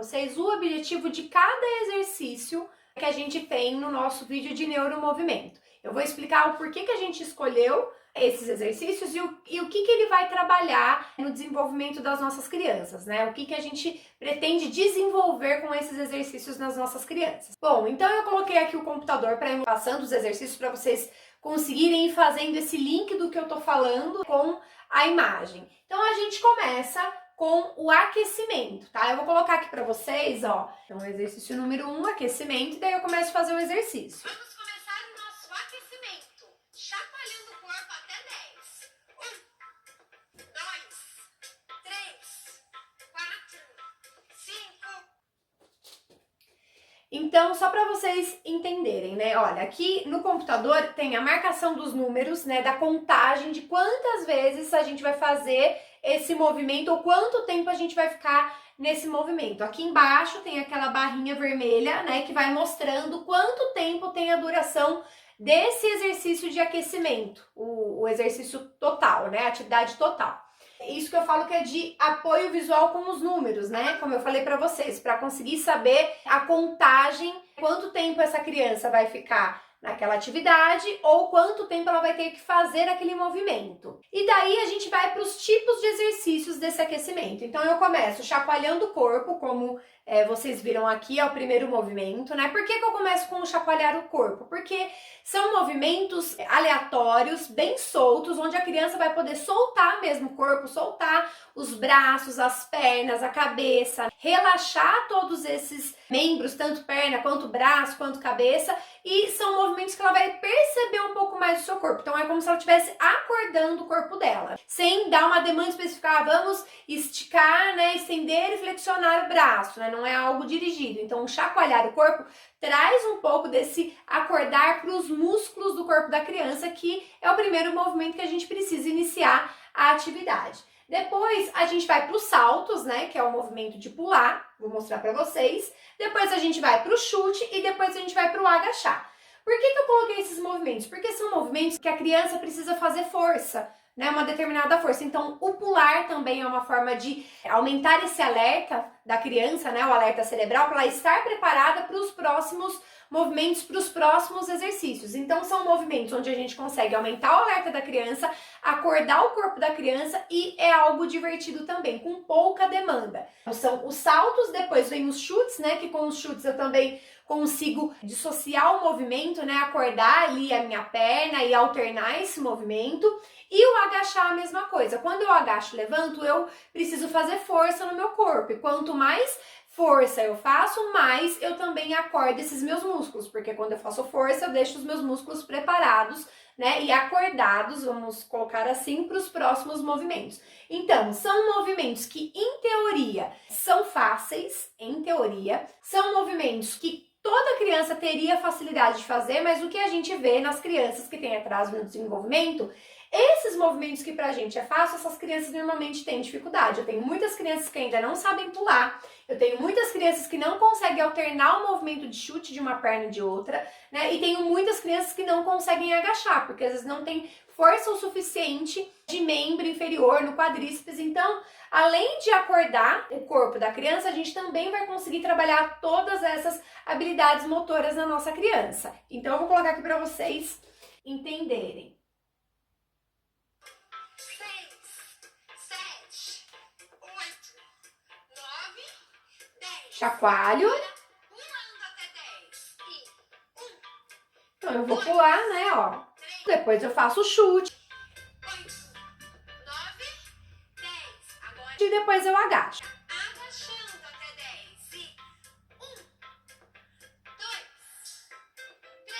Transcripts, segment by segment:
vocês o objetivo de cada exercício que a gente tem no nosso vídeo de neuromovimento. Eu vou explicar o porquê que a gente escolheu esses exercícios e o que ele vai trabalhar no desenvolvimento das nossas crianças, né? O que a gente pretende desenvolver com esses exercícios nas nossas crianças. Bom, então eu coloquei aqui o computador para ir passando os exercícios para vocês conseguirem ir fazendo esse link do que eu tô falando com a imagem. Então a gente começa com o aquecimento, tá? Eu vou colocar aqui para vocês, ó. Então, o exercício número 1, aquecimento, e daí eu começo a fazer o exercício. Vamos começar o nosso aquecimento, chacoalhando o corpo até 10. 1, 2, 3, 4, 5. Então, só para vocês entenderem, né? Olha, aqui no computador tem a marcação dos números, né? Da contagem de quantas vezes a gente vai fazer esse movimento ou quanto tempo a gente vai ficar nesse movimento. Aqui embaixo tem aquela barrinha vermelha, né? Que vai mostrando quanto tempo tem a duração desse exercício de aquecimento, o exercício total, né? A atividade total. Isso que eu falo que é de apoio visual com os números, né? Como eu falei para vocês, para conseguir saber a contagem, quanto tempo essa criança vai ficar naquela atividade ou quanto tempo ela vai ter que fazer aquele movimento. E daí a gente vai para os tipos de exercícios desse aquecimento. Então eu começo chacoalhando o corpo, como vocês viram aqui, é o primeiro movimento, né? Por que eu começo com o chacoalhar o corpo? Porque são movimentos aleatórios, bem soltos, onde a criança vai poder soltar mesmo o corpo, soltar os braços, as pernas, a cabeça, relaxar todos esses membros, tanto perna, quanto braço, quanto cabeça, e são movimentos que ela vai perceber um pouco mais do seu corpo. Então é como se ela estivesse acordando o corpo dela, sem dar uma demanda específica, vamos esticar, né, estender e flexionar o braço, né? Não é algo dirigido. Então, chacoalhar o corpo traz um pouco desse acordar para os músculos do corpo da criança, que é o primeiro movimento que a gente precisa iniciar a atividade. Depois, a gente vai para os saltos, né, que é o movimento de pular, vou mostrar para vocês. Depois, a gente vai para o chute e depois a gente vai para o agachar. Por que eu coloquei esses movimentos? Porque são movimentos que a criança precisa fazer força, né, uma determinada força. Então, o pular também é uma forma de aumentar esse alerta da criança, né, o alerta cerebral, para ela estar preparada para os próximos movimentos, para os próximos exercícios. Então, são movimentos onde a gente consegue aumentar o alerta da criança, acordar o corpo da criança e é algo divertido também, com pouca demanda. São os saltos, depois vem os chutes, né, que com os chutes eu também consigo dissociar o movimento, né, acordar ali a minha perna e alternar esse movimento. E o agachar a mesma coisa. Quando eu agacho e levanto, eu preciso fazer força no meu corpo. E quanto mais força eu faço, mais eu também acordo esses meus músculos. Porque quando eu faço força, eu deixo os meus músculos preparados, né, e acordados, vamos colocar assim, para os próximos movimentos. Então, são movimentos que, em teoria, são fáceis, em teoria. São movimentos que toda criança teria facilidade de fazer, mas o que a gente vê nas crianças que têm atraso no desenvolvimento, esses movimentos que pra gente é fácil, essas crianças normalmente têm dificuldade. Eu tenho muitas crianças que ainda não sabem pular, eu tenho muitas crianças que não conseguem alternar o movimento de chute de uma perna e de outra, né? E tenho muitas crianças que não conseguem agachar, porque às vezes não tem força o suficiente de membro inferior no quadríceps. Então, além de acordar o corpo da criança, a gente também vai conseguir trabalhar todas essas habilidades motoras na nossa criança. Então, eu vou colocar aqui para vocês entenderem. 6, 7, 8, 9, 10. Chacoalho. Pulando até 10. E 1, Então, eu vou pular, né, ó. Depois eu faço o chute 8, 9, 10. Agora e depois eu agacho. agachando até 10. E 1, 2, 3.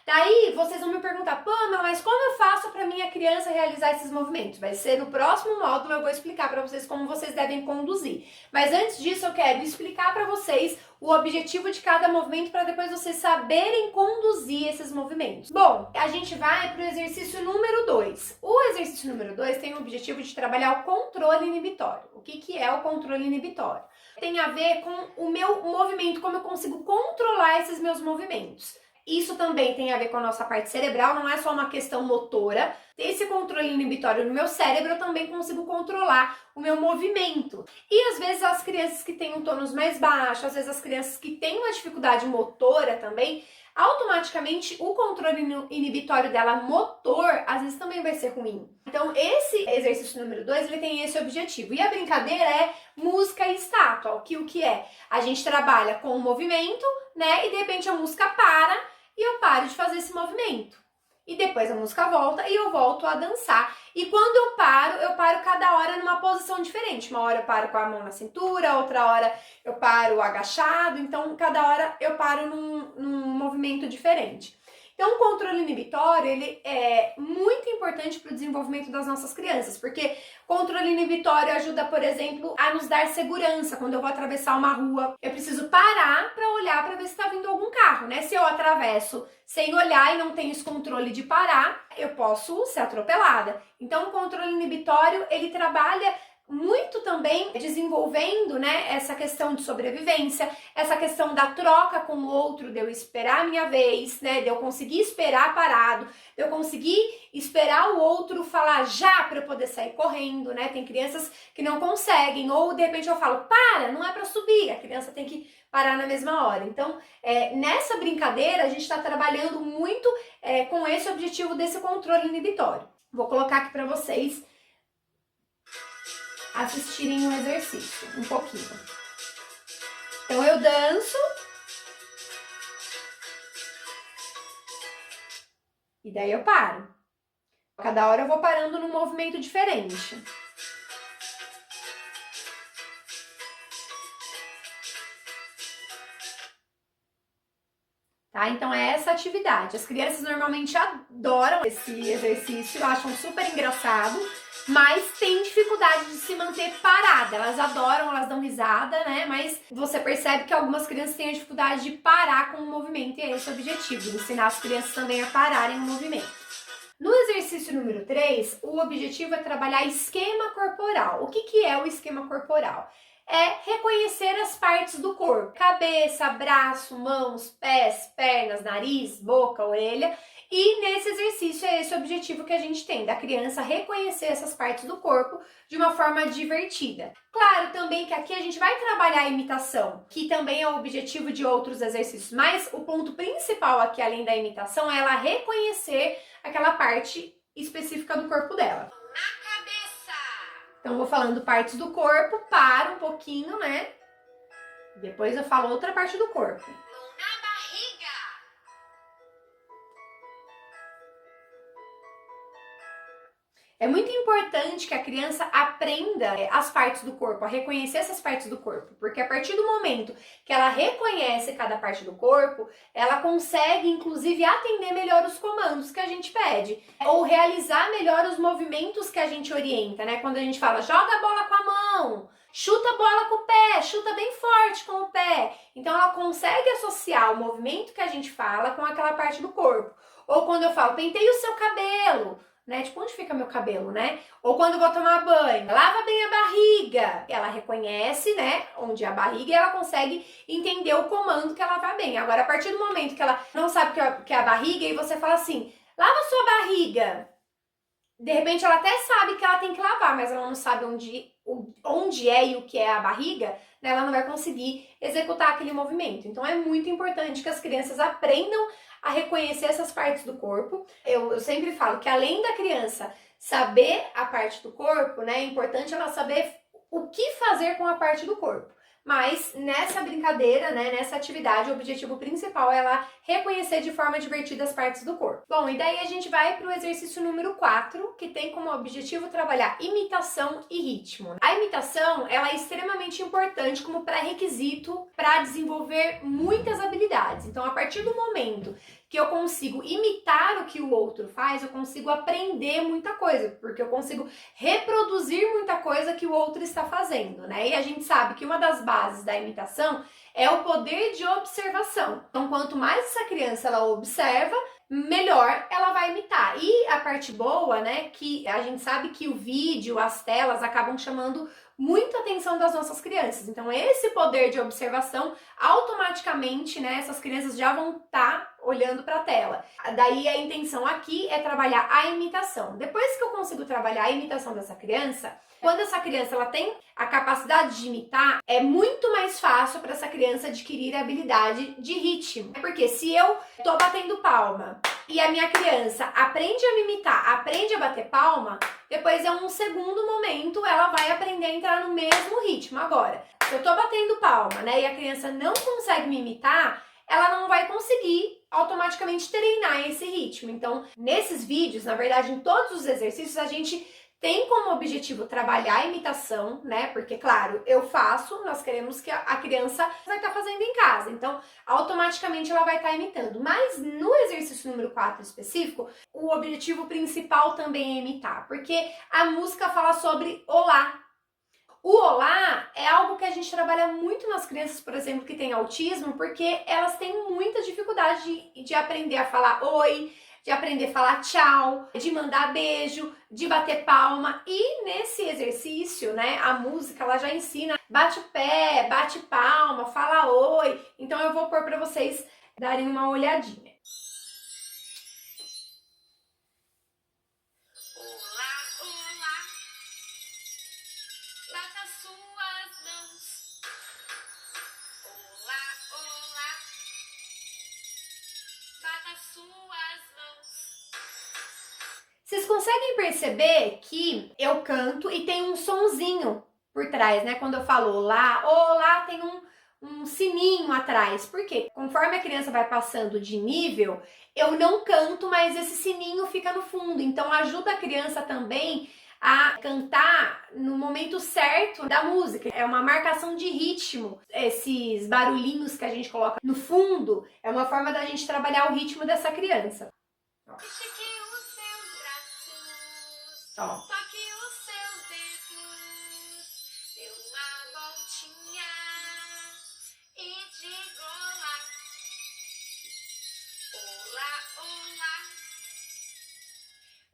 Daí, vocês vão me perguntar, Pamela, mas como eu faço para minha criança realizar esses movimentos? Vai ser no próximo módulo, eu vou explicar para vocês como vocês devem conduzir. Mas antes disso, eu quero explicar para vocês o objetivo de cada movimento para depois vocês saberem conduzir esses movimentos. Bom, a gente vai para o exercício número 2. O exercício número 2 tem o objetivo de trabalhar o controle inibitório. O que é o controle inibitório? Tem a ver com o meu movimento, como eu consigo controlar esses meus movimentos. Isso também tem a ver com a nossa parte cerebral, não é só uma questão motora. Esse controle inibitório no meu cérebro, eu também consigo controlar o meu movimento. E às vezes as crianças que têm um tônus mais baixo, às vezes as crianças que têm uma dificuldade motora também, automaticamente o controle inibitório dela motor, às vezes também vai ser ruim. Então esse exercício número 2, ele tem esse objetivo. E a brincadeira é música e estátua, o que é? A gente trabalha com o movimento, né? E de repente a música para e eu paro de fazer esse movimento. E depois a música volta e eu volto a dançar. E quando eu paro cada hora numa posição diferente. Uma hora eu paro com a mão na cintura, outra hora eu paro agachado. Então, cada hora eu paro num movimento diferente. Então, o controle inibitório, ele é muito importante para o desenvolvimento das nossas crianças, porque o controle inibitório ajuda, por exemplo, a nos dar segurança. Quando eu vou atravessar uma rua, eu preciso parar para olhar para ver se está vindo algum carro, né? Se eu atravesso sem olhar e não tenho esse controle de parar, eu posso ser atropelada. Então, o controle inibitório, ele trabalha muito também desenvolvendo, né, essa questão de sobrevivência, essa questão da troca com o outro, de eu esperar a minha vez, né, de eu conseguir esperar parado, de eu conseguir esperar o outro falar já para eu poder sair correndo, né? Tem crianças que não conseguem, ou de repente eu falo, para, não é para subir, a criança tem que parar na mesma hora. Então, nessa brincadeira, a gente está trabalhando muito com esse objetivo desse controle inibitório. Vou colocar aqui para vocês assistirem o exercício, um pouquinho. Então, eu danço. E daí eu paro. Cada hora eu vou parando num movimento diferente. Tá? Então é essa atividade. As crianças normalmente adoram esse exercício, acham super engraçado, mas tem dificuldade de se manter parada. Elas adoram, elas dão risada, né? Mas você percebe que algumas crianças têm a dificuldade de parar com o movimento, e é esse o objetivo, ensinar as crianças também a pararem o movimento. No exercício número 3, o objetivo é trabalhar esquema corporal. O que é o esquema corporal? É reconhecer as partes do corpo. Cabeça, braço, mãos, pés, pernas, nariz, boca, orelha. E nesse exercício é esse o objetivo que a gente tem, da criança reconhecer essas partes do corpo de uma forma divertida. Claro também que aqui a gente vai trabalhar a imitação, que também é o objetivo de outros exercícios, mas o ponto principal aqui, além da imitação, é ela reconhecer aquela parte específica do corpo dela. Na cabeça. Então, vou falando partes do corpo, paro um pouquinho, né? Depois eu falo outra parte do corpo. Mão na barriga. É muito importante que a criança aprenda as partes do corpo, a reconhecer essas partes do corpo, porque a partir do momento que ela reconhece cada parte do corpo, ela consegue, inclusive, atender melhor os comandos que a gente pede, ou realizar melhor os movimentos que a gente orienta, né? Quando a gente fala, joga a bola com a mão, chuta a bola com o pé, chuta bem forte com o pé. Então, ela consegue associar o movimento que a gente fala com aquela parte do corpo. Ou quando eu falo, penteie o seu cabelo, né? Tipo, onde fica meu cabelo, né? Ou quando eu vou tomar banho, lava bem a barriga. Ela reconhece, né, onde é a barriga, e ela consegue entender o comando que ela vai bem. Agora, a partir do momento que ela não sabe o que é a barriga, e você fala assim, lava sua barriga. De repente, ela até sabe que ela tem que lavar, mas ela não sabe onde é e o que é a barriga, né? Ela não vai conseguir executar aquele movimento. Então, é muito importante que as crianças aprendam a reconhecer essas partes do corpo. Eu sempre falo que além da criança saber a parte do corpo, né, é importante ela saber o que fazer com a parte do corpo. Mas nessa brincadeira, né, nessa atividade, o objetivo principal é ela reconhecer de forma divertida as partes do corpo. Bom, e daí a gente vai para o exercício número 4, que tem como objetivo trabalhar imitação e ritmo. A imitação, ela é extremamente importante como pré-requisito para desenvolver muitas habilidades. Então, a partir do momento que eu consigo imitar o que o outro faz, eu consigo aprender muita coisa, porque eu consigo reproduzir muita coisa que o outro está fazendo, né? E a gente sabe que uma das bases da imitação é o poder de observação. Então, quanto mais essa criança ela observa, melhor ela vai imitar. E a parte boa, né, que a gente sabe que o vídeo, as telas acabam chamando muita atenção das nossas crianças. Então, esse poder de observação, automaticamente, né, essas crianças já vão estar olhando para a tela. Daí a intenção aqui é trabalhar a imitação. Depois que eu consigo trabalhar a imitação dessa criança, quando essa criança ela tem a capacidade de imitar, é muito mais fácil para essa criança adquirir a habilidade de ritmo. Porque se eu tô batendo palma e a minha criança aprende a me imitar, aprende a bater palma, depois é um segundo momento ela vai aprender a entrar no mesmo ritmo. Agora, se eu tô batendo palma, né, e a criança não consegue me imitar, ela não vai conseguir automaticamente treinar esse ritmo. Então, nesses vídeos, na verdade, em todos os exercícios, a gente tem como objetivo trabalhar a imitação, né? Porque, claro, eu faço, nós queremos que a criança vai estar fazendo em casa. Então, automaticamente ela vai estar imitando. Mas no exercício número 4 específico, o objetivo principal também é imitar. Porque a música fala sobre olá. O olá é algo que a gente trabalha muito nas crianças, por exemplo, que têm autismo, porque elas têm muita dificuldade de aprender a falar oi, de aprender a falar tchau, de mandar beijo, de bater palma. E nesse exercício, né, a música ela já ensina, bate o pé, bate palma, fala oi. Então eu vou pôr para vocês darem uma olhadinha. Olá, olá. Bata suas mãos. Olá, olá. Bata suas mãos. Vocês conseguem perceber que eu canto e tem um sonzinho por trás, né? Quando eu falo olá, olá, tem um sininho atrás. Por quê? Conforme a criança vai passando de nível, eu não canto, mas esse sininho fica no fundo. Então ajuda a criança também a cantar no momento certo da música. É uma marcação de ritmo. Esses barulhinhos que a gente coloca no fundo é uma forma da gente trabalhar o ritmo dessa criança. Estique os seus braços. Ó. Toque os seus dedos. Dê uma voltinha. E diga olá. Olá, olá.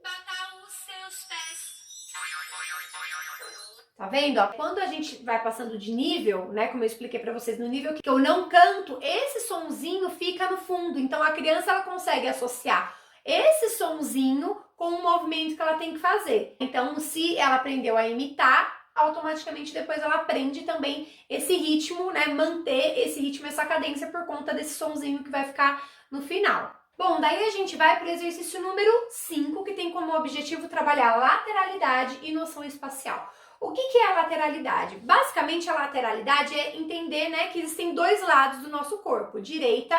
Bata os seus pés. Tá vendo? Ó, quando a gente vai passando de nível, né, como eu expliquei pra vocês, no nível que eu não canto, esse sonzinho fica no fundo. Então a criança ela consegue associar esse sonzinho com o movimento que ela tem que fazer. Então, se ela aprendeu a imitar, automaticamente depois ela aprende também esse ritmo, né, manter esse ritmo, essa cadência por conta desse sonzinho que vai ficar no final. Bom, daí a gente vai para o exercício número 5, que tem como objetivo trabalhar lateralidade e noção espacial. O que é a lateralidade? Basicamente, a lateralidade é entender, né, que existem dois lados do nosso corpo, direita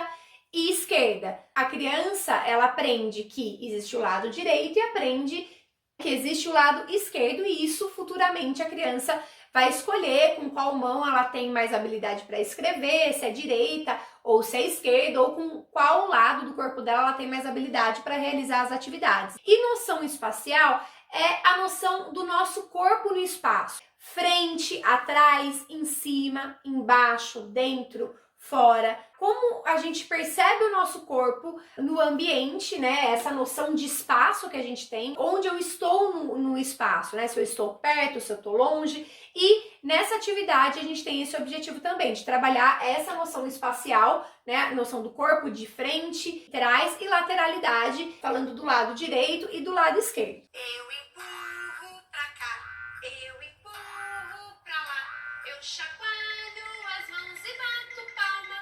e esquerda. A criança, ela aprende que existe o lado direito e aprende que existe o lado esquerdo, e isso futuramente a criança vai escolher com qual mão ela tem mais habilidade para escrever, se é direita ou se é esquerda, ou com qual lado do corpo dela ela tem mais habilidade para realizar as atividades. E noção espacial é a noção do nosso corpo no espaço. Frente, atrás, em cima, embaixo, dentro, fora. Como a gente percebe o nosso corpo no ambiente, né? Essa noção de espaço que a gente tem, onde eu estou no espaço, né? Se eu estou perto, se eu estou longe. E nessa atividade a gente tem esse objetivo também, de trabalhar essa noção espacial, né? A noção do corpo de frente, trás e lateralidade, falando do lado direito e do lado esquerdo. Eu empurro pra cá, eu empurro pra lá, eu chacoalho as mãos e bato palma.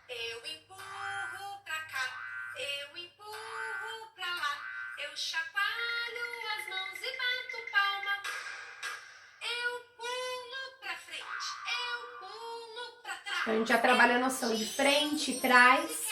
Eu empurro pra cá, eu empurro pra lá, eu chacoalho as mãos e bato palma. Eu pulo pra frente, eu pulo pra trás. Então a gente já trabalha a noção de frente, trás.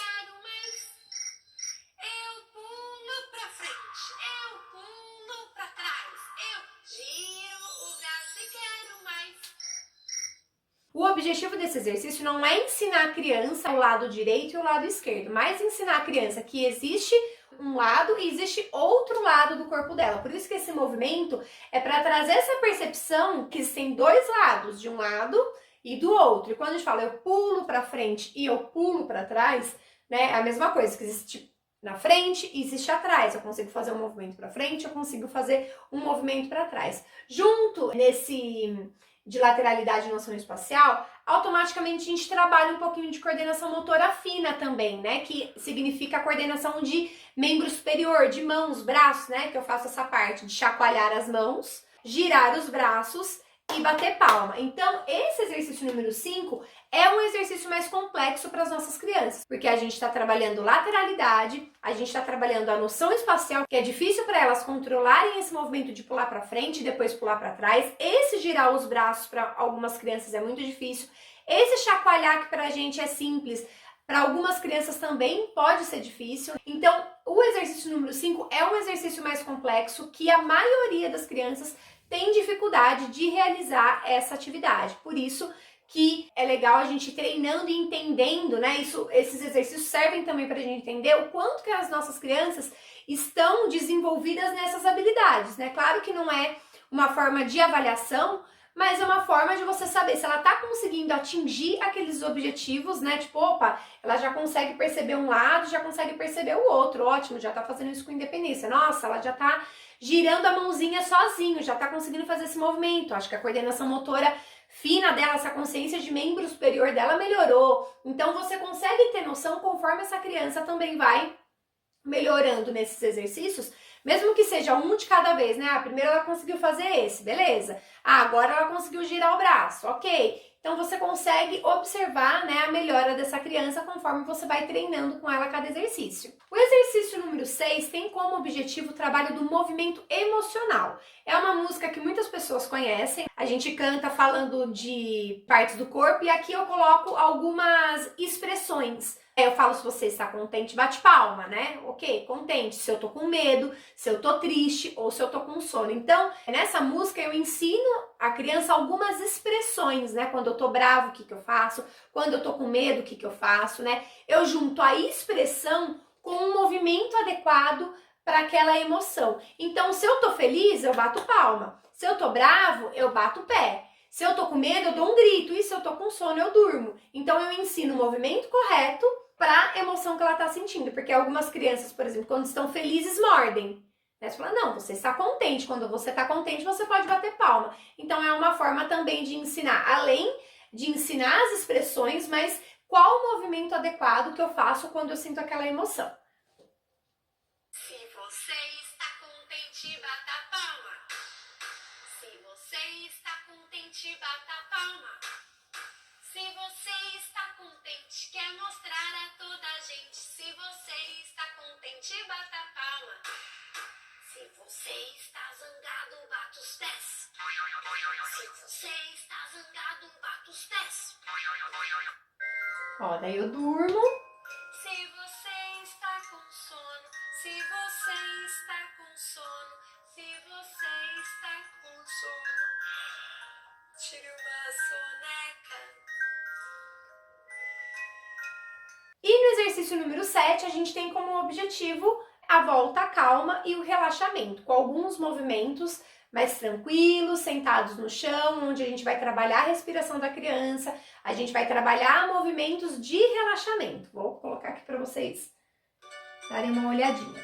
O objetivo desse exercício não é ensinar a criança o lado direito e o lado esquerdo, mas ensinar a criança que existe um lado e existe outro lado do corpo dela. Por isso que esse movimento é para trazer essa percepção que existem dois lados, de um lado e do outro. E quando a gente fala eu pulo para frente e eu pulo para trás, né, é a mesma coisa, que existe na frente e existe atrás. Eu consigo fazer um movimento para frente, eu consigo fazer um movimento para trás. Junto nesse de lateralidade e noção espacial, automaticamente a gente trabalha um pouquinho de coordenação motora fina também, né? Que significa a coordenação de membro superior, de mãos, braços, né? Que eu faço essa parte de chacoalhar as mãos, girar os braços e bater palma. Então, esse exercício número 5 é um exercício mais complexo para as nossas crianças, porque a gente está trabalhando lateralidade, a gente está trabalhando a noção espacial, que é difícil para elas controlarem esse movimento de pular para frente e depois pular para trás. Esse girar os braços para algumas crianças é muito difícil. Esse chacoalhar que para a gente é simples, para algumas crianças também pode ser difícil. Então, o exercício número 5 é um exercício mais complexo que a maioria das crianças tem dificuldade de realizar essa atividade. Por isso que é legal a gente ir treinando e entendendo, né? Esses exercícios servem também para a gente entender o quanto que as nossas crianças estão desenvolvidas nessas habilidades, né? Claro que não é uma forma de avaliação, mas é uma forma de você saber se ela está conseguindo atingir aqueles objetivos, né? Tipo, opa, ela já consegue perceber um lado, já consegue perceber o outro. Ótimo, já está fazendo isso com independência. Nossa, ela já está girando a mãozinha sozinho, já está conseguindo fazer esse movimento. Acho que a coordenação motora fina dela, essa consciência de membro superior dela melhorou. Então você consegue ter noção conforme essa criança também vai melhorando nesses exercícios, mesmo que seja um de cada vez, né? Primeiro ela conseguiu fazer esse, beleza. Agora ela conseguiu girar o braço, ok. Então você consegue observar, né, a melhora dessa criança conforme você vai treinando com ela cada exercício. O exercício número 6 tem como objetivo o trabalho do movimento emocional. É uma música que muitas pessoas conhecem. A gente canta falando de partes do corpo e aqui eu coloco algumas expressões. Eu falo se você está contente, bate palma, né? Ok, contente. Se eu tô com medo, se eu tô triste ou se eu tô com sono. Então, nessa música eu ensino a criança algumas expressões, né? Quando eu tô bravo, o que eu faço? Quando eu tô com medo, o que eu faço, né? Eu junto a expressão com um movimento adequado para aquela emoção. Então, se eu tô feliz, eu bato palma. Se eu tô bravo, eu bato o pé. Se eu tô com medo, eu dou um grito. E se eu tô com sono, eu durmo. Então, eu ensino o movimento correto para a emoção que ela está sentindo. Porque algumas crianças, por exemplo, quando estão felizes, mordem. Né? Você fala, não, você está contente. Quando você está contente, você pode bater palma. Então, é uma forma também de ensinar, além de ensinar as expressões, mas qual o movimento adequado que eu faço quando eu sinto aquela emoção. Se você está contente, bata a palma. Se você está contente, bata a palma. Se você está contente, quer mostrar a toda a gente. Se você está contente, bata a palma. Se você está zangado, bata os pés. Se você está zangado, bata os pés. Ó, daí eu durmo. Se você está com sono, se você está com sono, se você está com sono, tire uma soneca. E no exercício número 7, a gente tem como objetivo a volta à calma e o relaxamento, com alguns movimentos mais tranquilos, sentados no chão, onde a gente vai trabalhar a respiração da criança, a gente vai trabalhar movimentos de relaxamento. Vou colocar aqui para vocês darem uma olhadinha.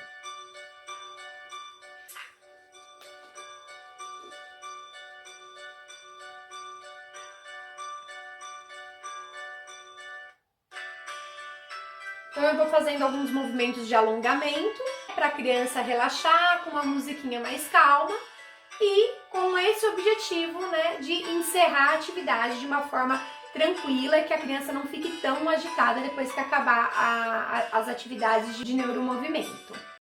Então eu vou fazendo alguns movimentos de alongamento para a criança relaxar com uma musiquinha mais calma e com esse objetivo, né, de encerrar a atividade de uma forma tranquila e que a criança não fique tão agitada depois que acabar as atividades de neuromovimento.